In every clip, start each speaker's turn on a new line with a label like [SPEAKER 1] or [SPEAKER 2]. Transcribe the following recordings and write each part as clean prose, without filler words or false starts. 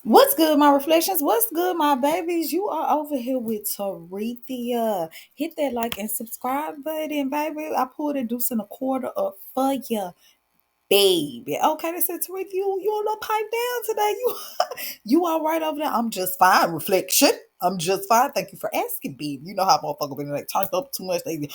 [SPEAKER 1] What's good, my reflections? What's good, my babies? You are over here with Tarethia. Hit that like and subscribe button, baby. I pulled a deuce and a quarter up for you, baby. Okay, they said Tarethia, you a little pipe down today. You all right over there? I'm just fine. Reflection. I'm just fine. Thank you for asking, babe. You know how motherfuckers been like turned up too much. You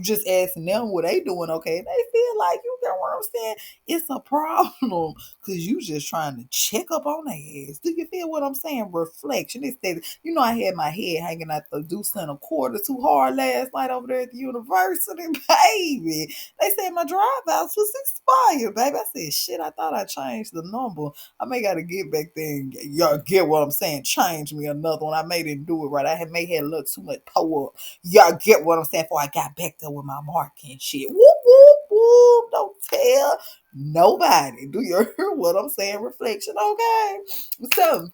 [SPEAKER 1] just asking them what they doing, okay? They feel like you get what I'm saying. It's a problem because you just trying to check up on their ass. Do you feel what I'm saying? Reflection. It says, I had my head hanging out the deuce and a quarter too hard last night over there at the university, baby. They said my drive outs was expired, baby. I said, shit, I thought I changed the number. I may gotta get back there and y'all get what I'm saying. Change me another one. I may didn't do it right. I may had a little too much power. Y'all get what I'm saying? Before I got back there with my marking shit. Whoop whoop whoop. Don't tell nobody. Do you hear what I'm saying? Reflection, okay? So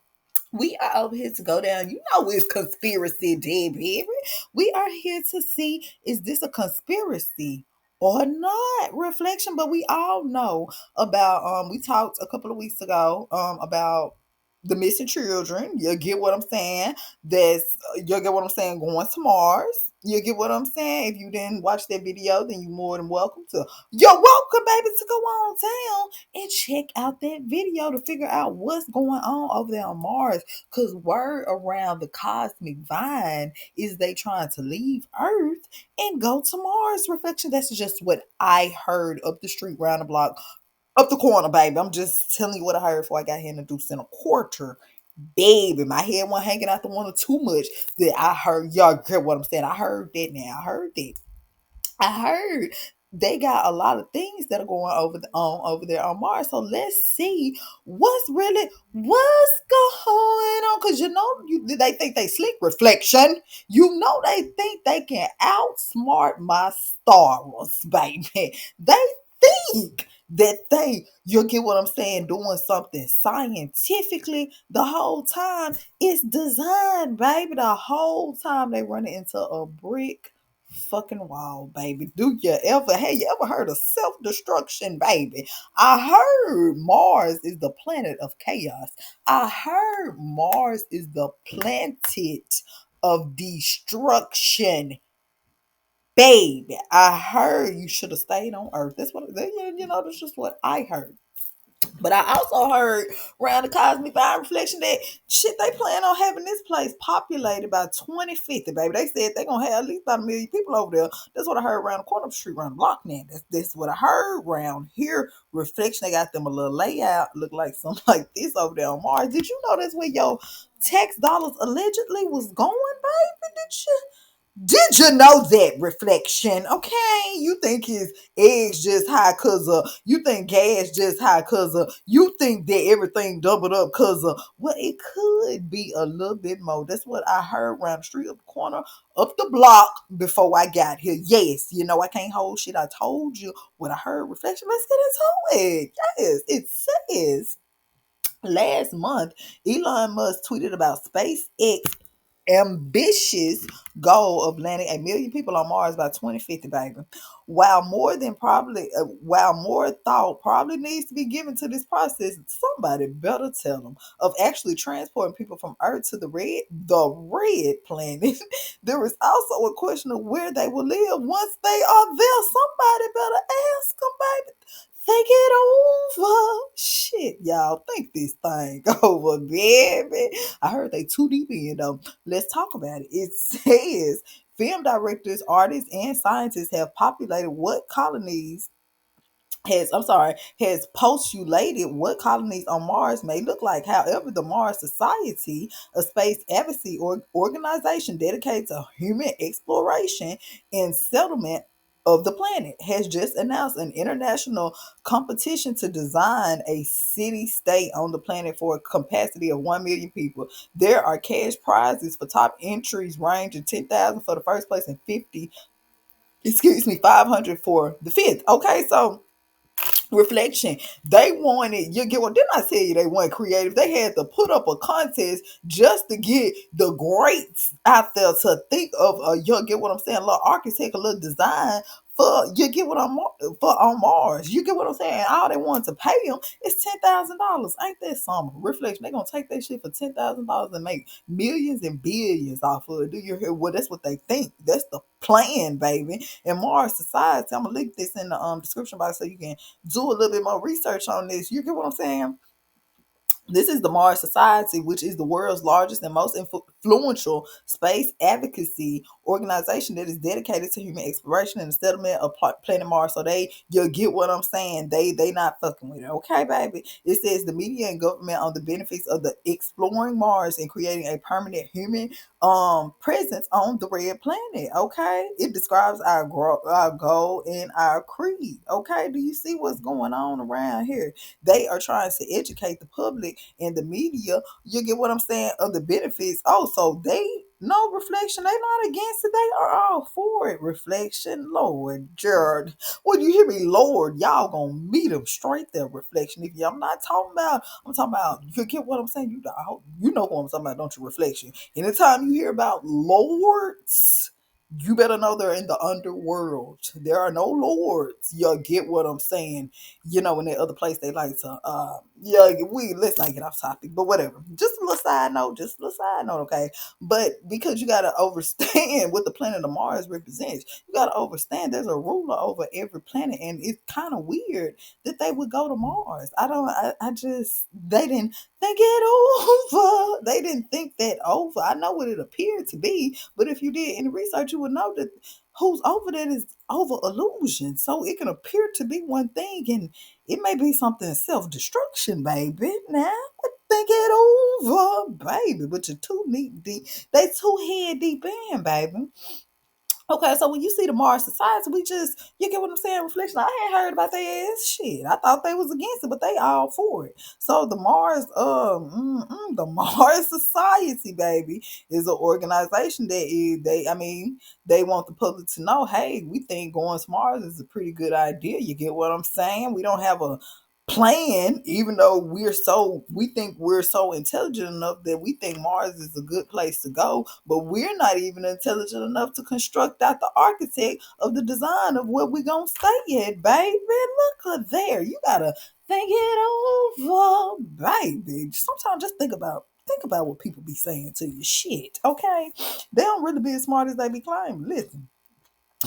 [SPEAKER 1] we are over here to go down. You know it's conspiracy day, baby. We are here to see, is this a conspiracy or not? Reflection, but we all know about we talked a couple of weeks ago about the missing children. You get what I'm saying? You get what I'm saying, going to Mars. You get what I'm saying? If you didn't watch that video, then you're more than welcome to. You're welcome, baby, to go on town and check out that video to figure out what's going on over there on Mars. Because word around the cosmic vine is they trying to leave Earth and go to Mars. Reflection. That's just what I heard up the street, round the block, up the corner, baby. I'm just telling you what I heard before I got here introduced in a quarter. Baby, my head wasn't hanging out the one too much that I heard. Y'all get what I'm saying? I heard that now. I heard that. I heard they got a lot of things that are going over there on Mars. So let's see what's going on. Cause they think they slick. Reflection. They think they can outsmart my stars, baby. They think you'll get what I'm saying, doing something scientifically the whole time. It's designed, baby. The whole time they running into a brick fucking wall, baby. Have you ever heard of self-destruction, baby? I heard Mars is the planet of chaos. I heard Mars is the planet of destruction. Baby, I heard you should have stayed on Earth. That's just what I heard. But I also heard around the Cosmic Vine Reflection that shit they plan on having this place populated by 2050, baby. They said they gonna have at least about 1 million people over there. That's what I heard around the corner of the street, around the block now. That's what I heard around here. Reflection, they got them a little layout, look like something like this over there on Mars. Did you know that's where your tax dollars allegedly was going, baby? Did you know that? Reflection? Okay, you think his eggs just high cause you think gas just high cause you think that everything doubled up cause well, it could be a little bit more. That's what I heard around the street, up the corner, up the block before I got here. Yes, I can't hold shit. I told you what I heard. Reflection. Let's get into it. Yes, it says last month Elon Musk tweeted about SpaceX ambitious goal of landing 1 million people on Mars by 2050, baby. While more thought probably needs to be given to this process, somebody better tell them of actually transporting people from Earth to the red planet. There is also a question of where they will live once they are there. Somebody better ask them, baby. Think it over. Shit, y'all. Think this thing over, baby. I heard they too deep in though. Let's talk about it. It says film directors, artists, and scientists have populated what colonies has postulated what colonies on Mars may look like. However, the Mars Society, a space advocacy organization dedicated to human exploration and settlement of the planet, has just announced an international competition to design a city state on the planet for a capacity of 1 million people. There are cash prizes for top entries ranging 10,000 for the first place and 500 for the fifth. Okay, so reflection. They wanted, you get what, didn't I tell you they weren't creative? They had to put up a contest just to get the greats out there to think of you get what I'm saying, a little architect, a little design for you get what I'm for on Mars. You get what I'm saying? All they want to pay them is $10,000. Ain't that something? Reflection. They gonna take that shit for $10,000 and make millions and billions off of it. Do you hear? Well, that's what they think. That's the plan, baby. And Mars Society. I'm gonna link this in the description box so you can do a little bit more research on this. You get what I'm saying? This is the Mars Society, which is the world's largest and most influential space advocacy organization that is dedicated to human exploration and the settlement of planet Mars. So you get what I'm saying. They not fucking with it, okay, baby. It says the media and government on the benefits of the exploring Mars and creating a permanent human presence on the red planet. Okay, it describes our goal and our creed. Okay, do you see what's going on around here? They are trying to educate the public and the media. You get what I'm saying, of the benefits. Oh, so they no reflection. They not against it. They are all for it. Reflection, Lord, Jared. When you hear me, Lord, y'all gonna meet them straight there. Reflection. If you, I'm not talking about. I'm talking about. You get what I'm saying. I hope you know who I'm talking about. Don't you? Reflection. Anytime you hear about lords, you better know they're in the underworld. There are no lords. You get what I'm saying? In that other place they like to yeah, we let's not get off topic, but whatever. Just a little side note, okay? But because you gotta understand what the planet of Mars represents, you gotta understand there's a ruler over every planet, and it's kind of weird that they would go to Mars. I just they didn't think it over. They didn't think that over. I know what it appeared to be, but if you did any research, you would know that who's over that is over illusion. So it can appear to be one thing and it may be something self-destruction, baby. Now think it over, baby. But you're too neat deep. They too head deep in, baby. Okay, so when you see the Mars Society, you get what I'm saying? Reflection. I ain't heard about their ass shit. I thought they was against it, but they all for it. So the Mars Society, baby, is an organization that they want the public to know, hey, we think going to Mars is a pretty good idea. You get what I'm saying? We don't have a plan, even though we think we're so intelligent enough that we think Mars is a good place to go, but we're not even intelligent enough to construct out the architect of the design of where we gonna stay at, baby. Look at there. You gotta think it over, baby. Sometimes just think about what people be saying to you. Shit, okay? They don't really be as smart as they be claiming. Listen.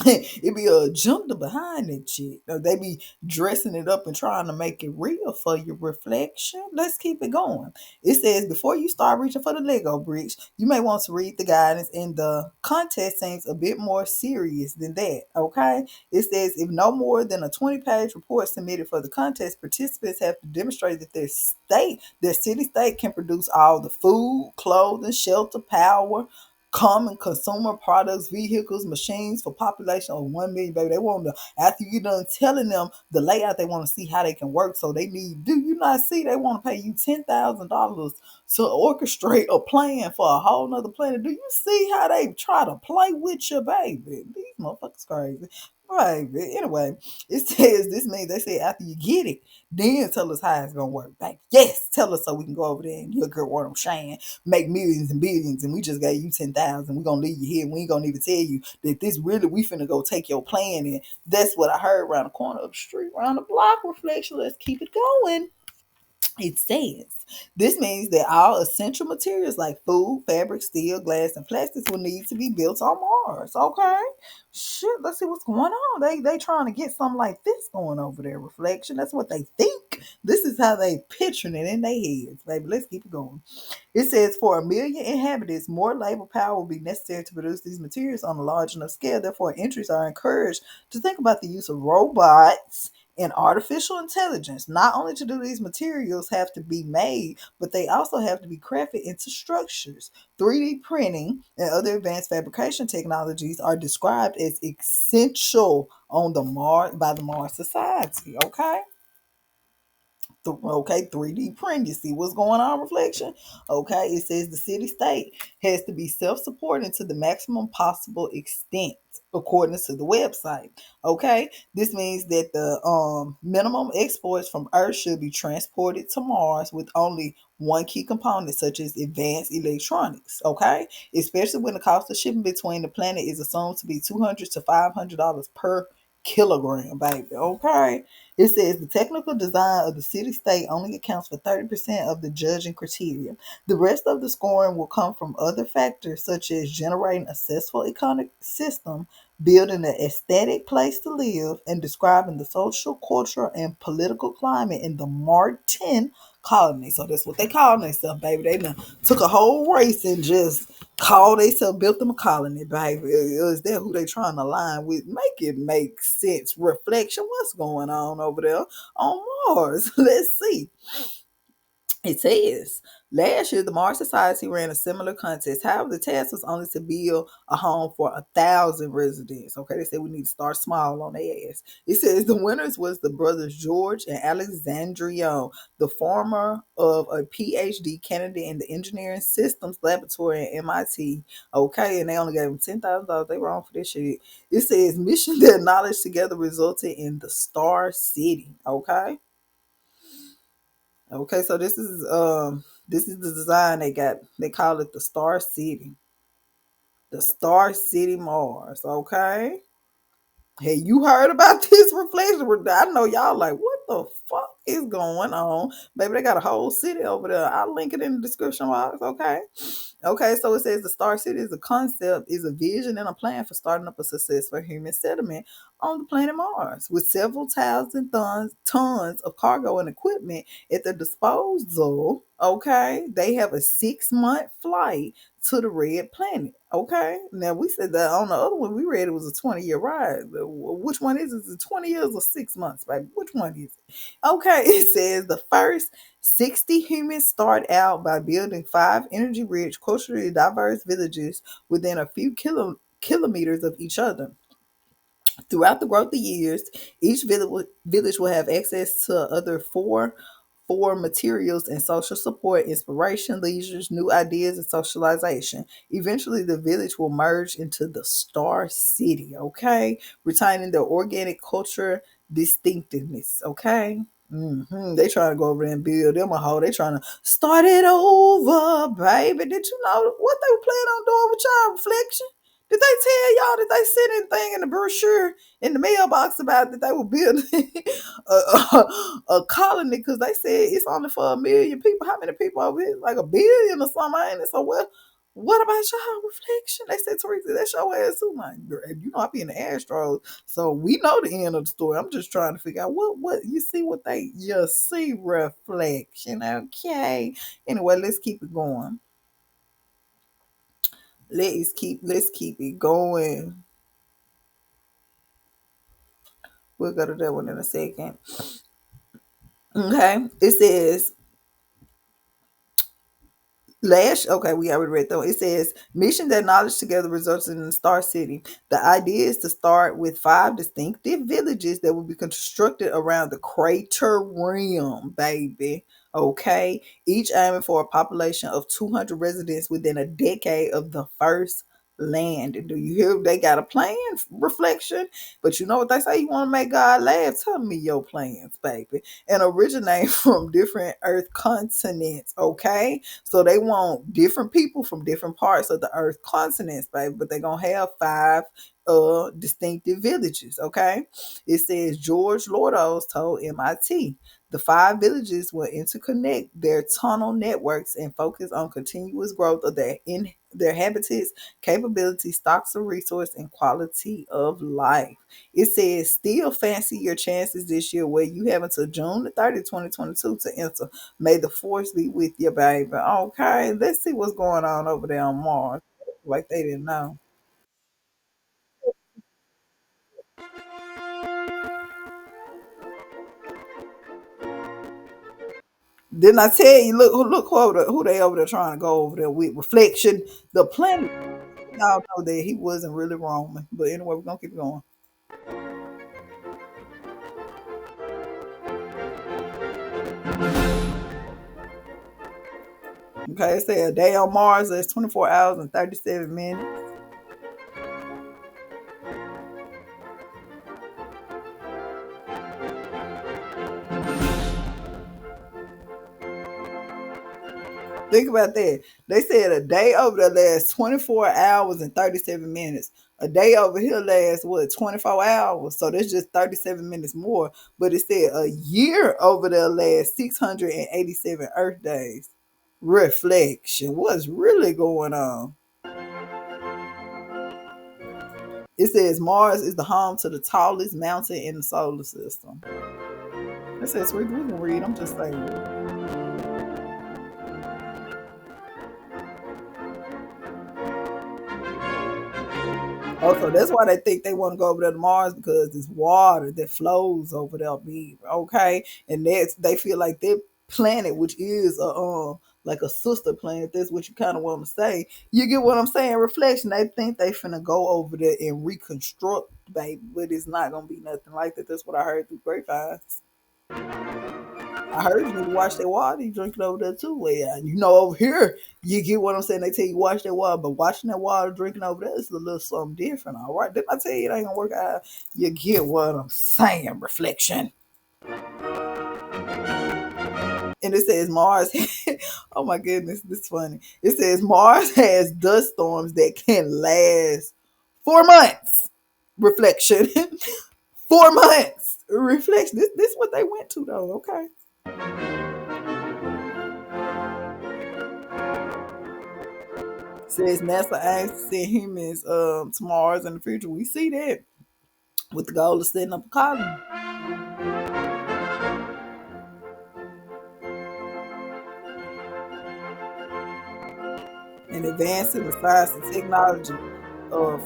[SPEAKER 1] It be a agenda behind that shit. They be dressing it up and trying to make it real for your reflection. Let's keep it going. It says before you start reaching for the Lego bricks, you may want to read the guidance, and the contest seems a bit more serious than that. Okay. It says if no more than a 20-page report submitted for the contest, participants have to demonstrate that their city state can produce all the food, clothing, shelter, power, common consumer products, vehicles, machines for population of 1 million, baby. They want to, after you done telling them the layout, they want to see how they can work. So do you not see they want to pay you $10,000 to orchestrate a plan for a whole nother planet? Do you see how they try to play with you, baby? These motherfuckers crazy. Baby. Anyway, it says this means they say after you get it, then tell us how it's gonna work. Like, yes, tell us so we can go over there and you'll get what I'm saying, make millions and billions, and we just gave you 10,000. We're gonna leave you here. We ain't gonna even tell you that this really we finna go take your plan. And that's what I heard around the corner of the street, around the block. Reflection. Let's keep it going. It says this means that all essential materials like food, fabric, steel, glass, and plastics will need to be built on Mars. Okay, shit. Let's see what's going on. They trying to get something like this going over there. Reflection. That's what they think. This is how they picturing it in their heads, baby. Let's keep it going. It says for 1 million inhabitants, more labor power will be necessary to produce these materials on a large enough scale. Therefore, entries are encouraged to think about the use of robots and artificial intelligence. Not only to do these materials have to be made, but they also have to be crafted into structures. 3D printing and other advanced fabrication technologies are described as essential on the Mars by the Mars Society. Okay, 3D print. You see what's going on, reflection? Okay, it says the city state has to be self supporting to the maximum possible extent, according to the website. Okay, this means that the minimum exports from Earth should be transported to Mars with only one key component, such as advanced electronics. Okay, especially when the cost of shipping between the planet is assumed to be $200 to $500 per kilogram, baby. Okay. It says the technical design of the city state only accounts for 30% of the judging criteria. The rest of the scoring will come from other factors such as generating a successful economic system, building an aesthetic place to live, and describing the social, cultural, and political climate in the Martin colony. So that's what they call themselves, baby. They done took a whole race and just called themselves, built them a colony, baby. Is that who they trying to align with? Make it make sense. Reflection, what's going on over there on Mars? Let's see. It says last year the Mars Society ran a similar contest. However, the task was only to build a home for 1,000 residents. Okay, they said we need to start small on their ass. It says the winners was the brothers George and Alexandrion, the former of a PhD candidate in the engineering systems laboratory at MIT. Okay, and they only gave them $10,000. They wrong for this shit. It says mission that knowledge together resulted in the Star City. Okay. Okay, so this is the design they got. They call it the Star City. The Star City Mars. Okay. Hey, you heard about this reflection? I know y'all like, what the fuck is going on? Baby, they got a whole city over there. I'll link it in the description box. Okay. Okay, so it says the Star City is a concept, is a vision and a plan for starting up a successful human settlement on the planet Mars with several thousand tons of cargo and equipment at their disposal. Okay, they have a 6-month flight to the red planet. Okay, now we said that on the other one we read it was a 20-year ride. Which one is it? Is it 20 years or 6 months, baby? Which one is it? Okay, it says the first 60 humans start out by building 5 energy-rich, culturally diverse villages within a few kilometers of each other. Throughout the growth of years, each village will have access to other four materials and social support, inspiration, leisures, new ideas, and socialization. Eventually, the village will merge into the Star City, okay? Retaining their organic culture distinctiveness, okay? They trying to go over there and build them a hole. They trying to start it over, baby. Did you know what they were planning on doing with y'all reflection? Did they tell y'all that they sent anything in the brochure in the mailbox about that they were building a colony? Because they said it's only for 1 million people. How many people over here? Like 1 billion or something, ain't it? So what about y'all reflection? They said, Teresa, that's your ass too. Like, girl, you know, I be in the Astros, so we know the end of the story. I'm just trying to figure out what you see, what they just see reflection. Okay. Anyway, let's keep it going. Let's keep it going. We'll go to that one in a second. Okay. It says okay, we already read though. It says mission that knowledge together results in the Star City. The idea is to start with 5 distinctive villages that will be constructed around the crater rim, baby. Okay. Each aiming for a population of 200 residents within a decade of the first land. Do you hear? They got a plan, reflection. But you know what they say? You want to make God laugh? Tell me your plans, baby. And originate from different Earth continents. Okay. So they want different people from different parts of the Earth continents, baby. But they're gonna have 5 distinctive villages. Okay. It says George Lordos told MIT the 5 villages will interconnect their tunnel networks and focus on continuous growth of their habitats, capabilities, stocks of resource, and quality of life. It says still fancy your chances this year where you have until June the 30th, 2022 to enter. May the force be with you, baby. Okay, let's see what's going on over there on Mars. Like they didn't know. Didn't I tell you? Look who they over there trying to go over there with. Reflection, the planet. Y'all know that he wasn't really Roman. But anyway, we're gonna keep going. Okay, it said a day on Mars is 24 hours and 37 minutes. Think about that. They said a day over there lasts 24 hours and 37 minutes. A day over here lasts what, 24 hours? So that's just 37 minutes more. But it said a year over there lasts 687 Earth days. Reflection. What's really going on? It says Mars is the home to the tallest mountain in the solar system. It says we can read. I'm just saying. Also, that's why they think they want to go over there to Mars because there's water that flows over there, be okay, and they feel like their planet, which is a like a sister planet. That's what you kind of want to say. You get what I'm saying? Reflection. They think they finna go over there and reconstruct, baby, but it's not gonna be nothing like that. That's what I heard through grapevines. I heard you need to wash that water you drinking over there too. Well, yeah, you know, over here, you get what I'm saying. They tell you wash that water, but washing that water, drinking over there is a little something different. All right, didn't I tell you it ain't gonna work out? You get what I'm saying? Reflection. And it says Mars. Oh my goodness, this is funny. It says Mars has dust storms that can last 4 months. Reflection. 4 months. Reflection. This is what they went to though. Okay. Says NASA aims to send humans to Mars in the future. We see that with the goal of setting up a colony and advancing the science and technology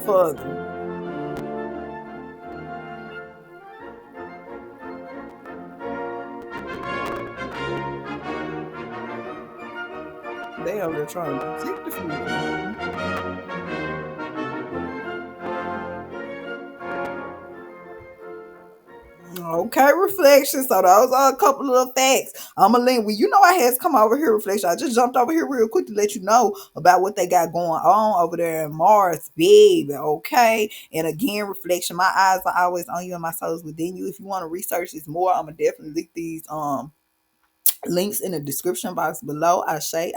[SPEAKER 1] further. They over there trying to predict the future. Okay, reflection. So those are a couple of facts. I'm a link. Well, you know I had to come over here, reflection. I just jumped over here real quick to let you know about what they got going on over there in Mars, baby. Okay. And again, reflection. My eyes are always on you and my soul is within you. If you want to research this more, I'm gonna definitely link these links in the description box below. I say.